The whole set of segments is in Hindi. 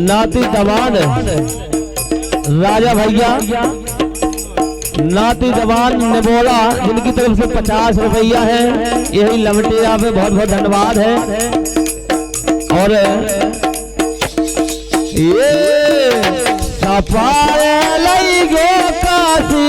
नाती जवान राजा भैया नाती जवान ने बोला जिनकी तरफ से 50 रुपया है, यही लमटिया पे बहुत बहुत धन्यवाद है। और ये सफाए लई गो काशी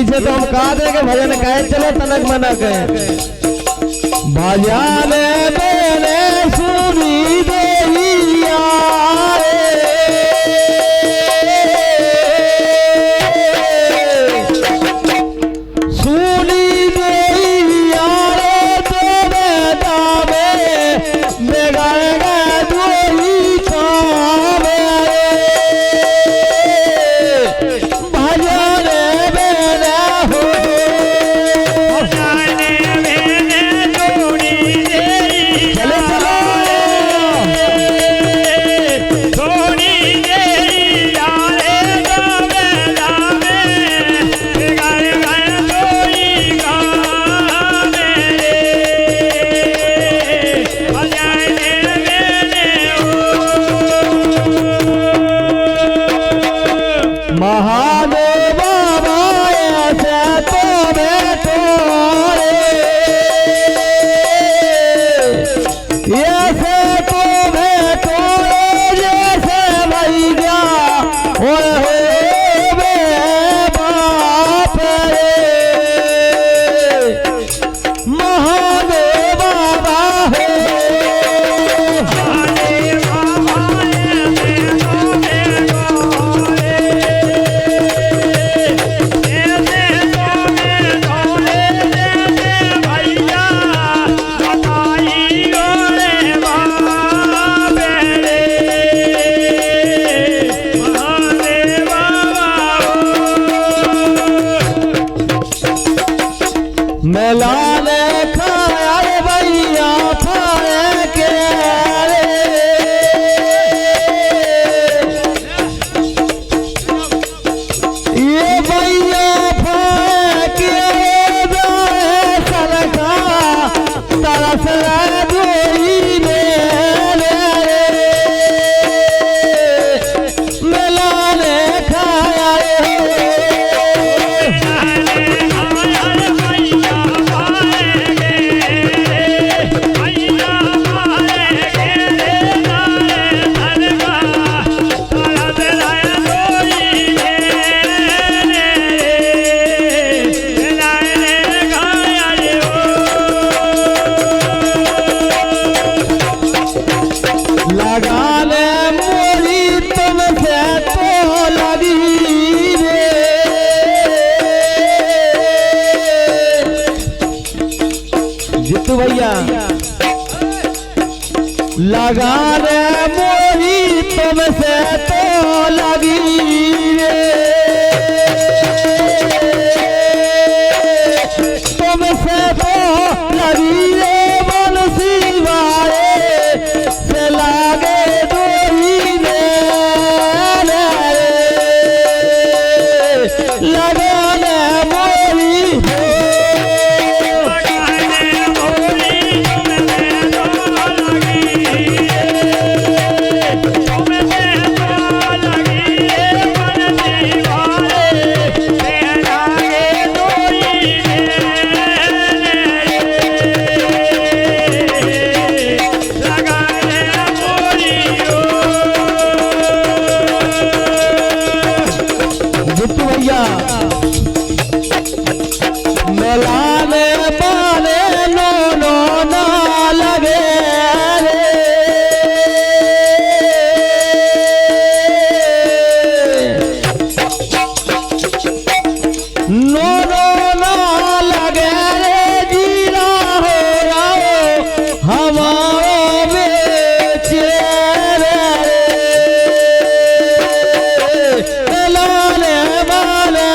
रे तो हम कहा देंगे भजन कहे चलो तनक मना कहे भजन मेरे सुनी देविया सुनी देविया तो बेटा मेरा दोही काम भजन मेला ने खाया रे भैया खाए के रे ये भैया खाए के जाए सरका तरस जोई ने मेला ने खाया लगाने मोरी तुमसे तो लगी रे जितू भैया लगाने मोरी तुमसे तो लगी रे तुमसे तो लगी रे बंसी वाले से लागे लगाने मोरी मेला में बाने नो नो ना लगे रे नो नो ना लगे रे जीरा हो आओ हमारो बेचे रे मेला ने बाने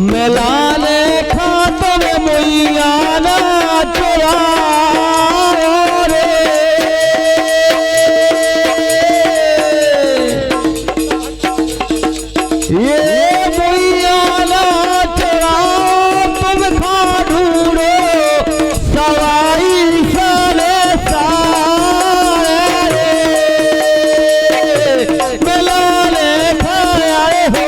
मेला ने खातो में मुइया ना चोरा रे ये मुइया ना चोरा तुम खा ढूंढो सवाई साले सारे मेला ने खाया हो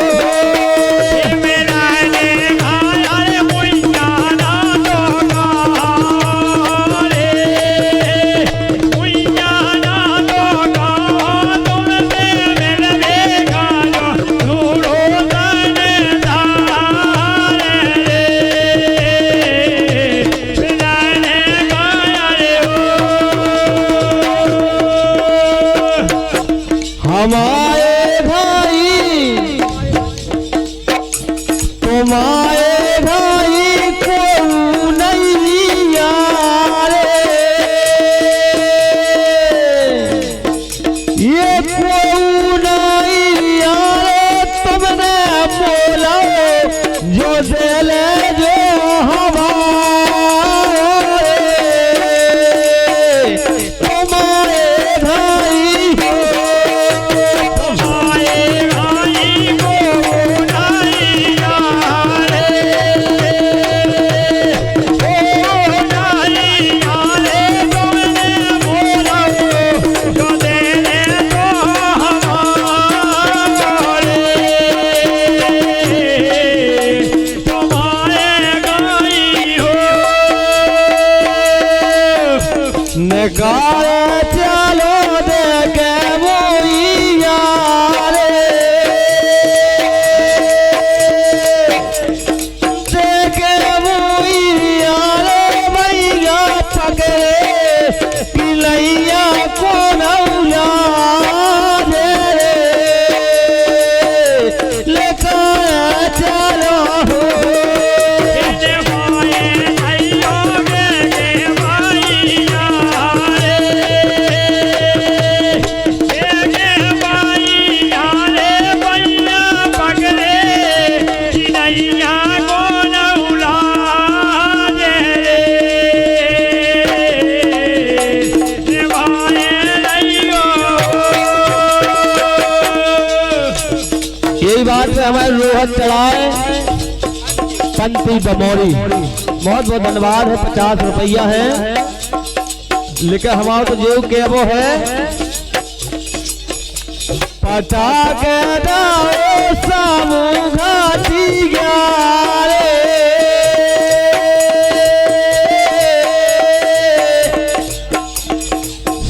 हमारे भाई तुम्हारे भाई को नहीं यारे ये को नहीं यारे तुमने बोला जो दिले जो हमारे तुम्हारे भाई नगाड़ा चलो देखे मोइया रे देखे मोइया रे भैया पकड़े रोहत चढ़ाए पंती बमौरी, बहुत बहुत धन्यवाद है। 50 रुपया है, लेकिन हमारा तो जेब के वो है पटा के दाओ सामू घाटी ग्यारे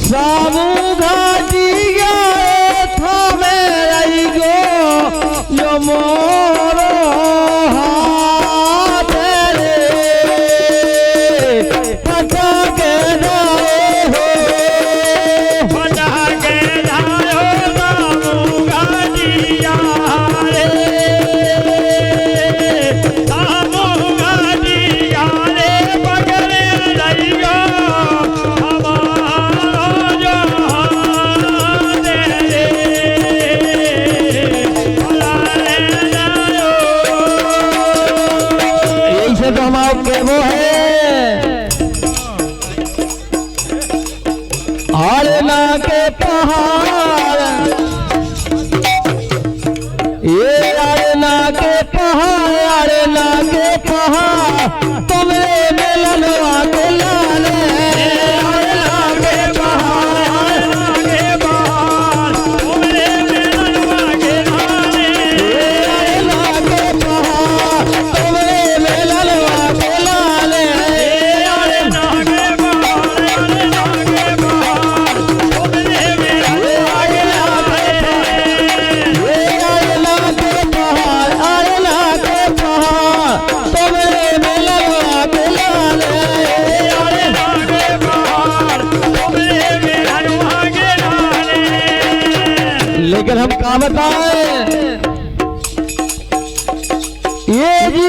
सामू घाटी ग्यारे था मेरा गो जो मोरो हाथ रे पटा के दाओ पटा के दाओ सामू घाटिया रे सामू घाटिया रे पकड़े रहियो हमारो जो हाथ रे भला रे जायो। यही से तो हमारा के वो है आरना के पहाड़, ये आरना के पहाड़, आरना के पहाड़ तुमरे मिलनवा के लाले आरना के पहाड़ के बाहर तुमरे मिलनवा के लाले आरना के पहाड़ तुमरे मिलनवा के लाले आरना के बाहर आरना के बाहर तुमरे मिलनवा के लाले आरना के पहाड़, आरना के पहाड़ तुमरे मिलनवा के लाले आरना के बाहर तुमरे मिलनवा के लाले। लेकिन हम क्या बताएं, ये जी